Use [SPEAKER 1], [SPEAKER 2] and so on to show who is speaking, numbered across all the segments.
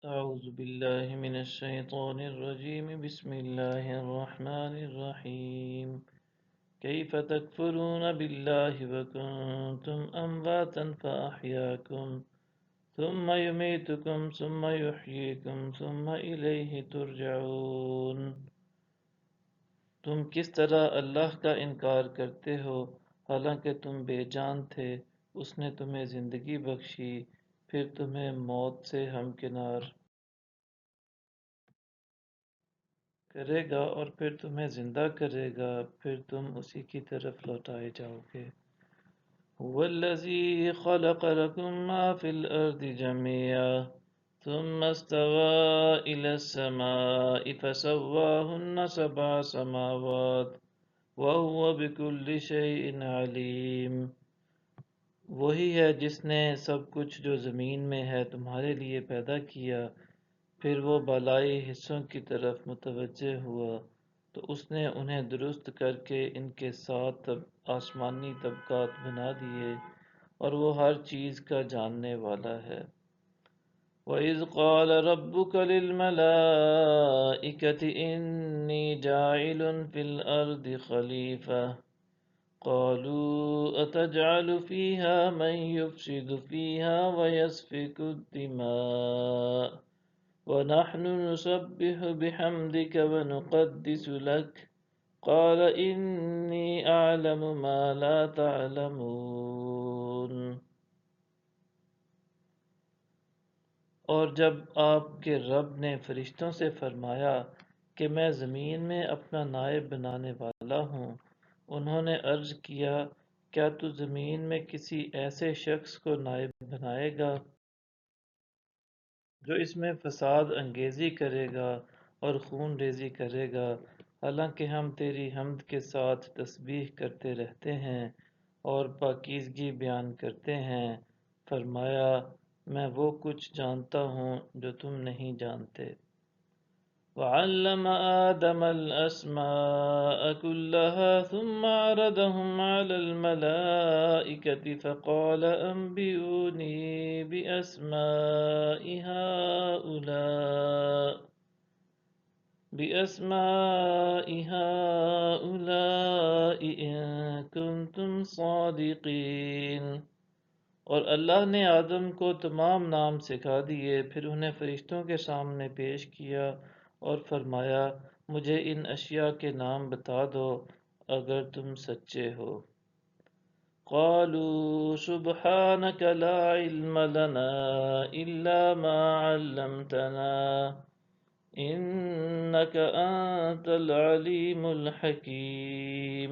[SPEAKER 1] أعوذ بالله من الشيطان الرجيم بسم الله الرحمن الرحيم كيف تكفرون بالله وكنتم أمواتا فأحياكم ثم يميتكم ثم يحييكم ثم إليه ترجعون تم کس طرح اللہ کا انکار کرتے ہو حالانکہ تم بے جان تھے، اس نے تمہیں زندگی بخشی، پھر تمہیں موت سے ہمکنار کرے گا اور پھر تمہیں زندہ کرے گا، پھر تم اسی کی طرف لوٹائے جاؤ گے۔ هو الذی خلق لکم ما فی الارض جميعا ثم استوى الى السماء فسواهن سبع سماوات وهو بكل شيء علیم۔ وہی ہے جس نے سب کچھ جو زمین میں ہے تمہارے لیے پیدا کیا، پھر وہ بالائی حصوں کی طرف متوجہ ہوا تو اس نے انہیں درست کر کے ان کے 7 آسمانی طبقات بنا دیے، اور وہ ہر چیز کا جاننے والا ہے۔ وَإِذْ قَالَ رَبُّكَ لِلْمَلَائِكَةِ إِنِّي جَاعِلٌ فِي الْأَرْضِ خَلِيفَةً قَالُوا أَتَجْعَلُ فِيهَا مَن يُفْسِدُ فِيهَا وَيَسْفِكُ الدِّمَاءَ وَنَحْنُ نُسَبِّحُ بِحَمْدِكَ وَنُقَدِّسُ لَكَ قَالَ إِنِّي أَعْلَمُ مَا لَا تَعْلَمُونَ۔ اور جب آپ کے رب نے فرشتوں سے فرمایا کہ میں زمین میں اپنا نائب بنانے والا ہوں، انہوں نے عرض کیا کیا تو زمین میں کسی ایسے شخص کو نائب بنائے گا جو اس میں فساد انگیزی کرے گا اور خون ریزی کرے گا، حالانکہ ہم تیری حمد کے ساتھ تسبیح کرتے رہتے ہیں اور پاکیزگی بیان کرتے ہیں۔ فرمایا میں وہ کچھ جانتا ہوں جو تم نہیں جانتے۔ وَعَلَّمَ آدَمَ الْأَسْمَاءَ كُلَّهَا ثُمَّ عَرَضَهُمْ عَلَى الْمَلَائِكَةِ فَقَالَ أَنبِئُونِي بِأَسْمَاءِ هَؤُلَاءِ إِن كُنتُمْ صَادِقِينَ۔ اور اللہ نے آدم کو تمام نام سکھا دیے، پھر انہیں فرشتوں کے سامنے پیش کیا اور فرمایا مجھے ان اشیاء کے نام بتا دو اگر تم سچے ہو۔ قالوا سبحانك لا علم لنا إلا ما علمتنا إنك أنت العليم الحكيم۔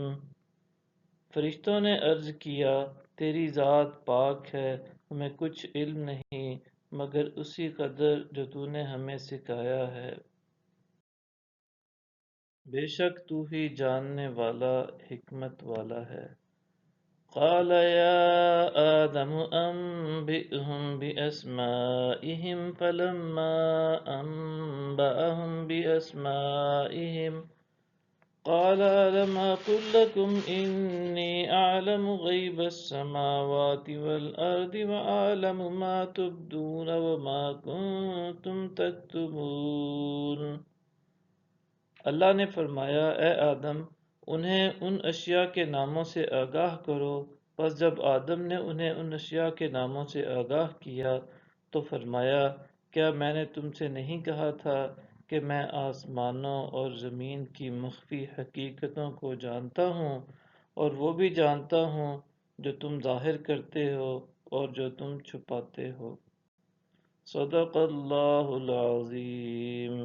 [SPEAKER 1] فرشتوں نے عرض کیا تیری ذات پاک ہے، ہمیں کچھ علم نہیں مگر اسی قدر جو تو نے ہمیں سکھایا ہے، بے شک تو ہی جاننے والا حکمت والا ہے۔ قال يا آدم أنبئهم بأسمائهم فلما أنبأهم بأسمائهم قال ألم أقل لكم إني أعلم غيب السماوات والأرض وأعلم ما تبدون وما كنتم تكتمون۔ اللہ نے فرمایا اے آدم انہیں ان اشیاء کے ناموں سے آگاہ کرو۔ پس جب آدم نے انہیں ان اشیاء کے ناموں سے آگاہ کیا تو فرمایا کیا میں نے تم سے نہیں کہا تھا کہ میں آسمانوں اور زمین کی مخفی حقیقتوں کو جانتا ہوں، اور وہ بھی جانتا ہوں جو تم ظاہر کرتے ہو اور جو تم چھپاتے ہو۔ صدق اللہ العظیم۔